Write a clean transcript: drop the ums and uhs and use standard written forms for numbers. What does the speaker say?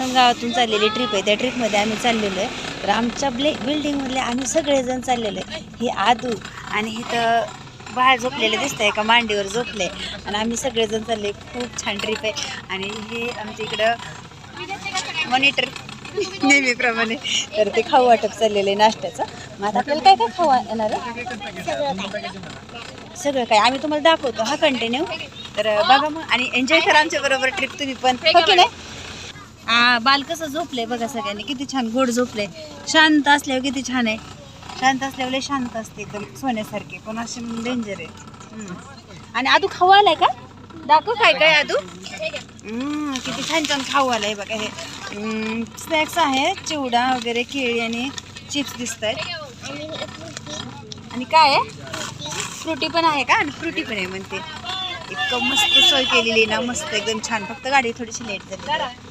इथून गावातून चाललेली ट्रिप आहे. त्या ट्रिपमध्ये आम्ही चाललेलो आहे. तर आमच्या बिल्डिंगमधले आम्ही सगळेजण चाललेलो आहे. ही आदू आणि इथं बाहेर झोपलेले दिसतंय, एका मांडीवर झोपले आणि आम्ही सगळेजण चालले. खूप छान ट्रिप आहे. आणि हे आमच्या इकडं मॉनिटर नेहमीप्रमाणे तर ते खाऊ वाटप चाललेलं आहे नाश्त्याचं. मग आता आपल्याला काय काय खाऊ येणार आहे? सगळं काय आम्ही तुम्हाला दाखवतो हा कंटिन्यू. तर बघा मग आणि एन्जॉय करा आमच्या बरोबर ट्रिप तुम्ही पण, हो की नाही? बाल कसं झोपले बघा, सगळ्यांनी किती छान गोड झोपले. शांत असल्यावर किती छान आहे. शांत असल्यावर लय शांत असते एकदम सोन्यासारखे, पण असे डेंजर आहे. आणि आदू खाऊ आलाय का? दाखव काय काय आदू. किती छान छान खाऊ आलाय बघा. हे स्नॅक्स आहे, चिवडा वगैरे, केळी आणि चिप्स दिसत आहेत. आणि काय आहे? फ्रुटी पण आहे का? आणि फ्रुटी पण आहे म्हणते. इतकं मस्त सोय केलेली ना, मस्त एकदम छान. फक्त गाडी थोडीशी लेट झाली.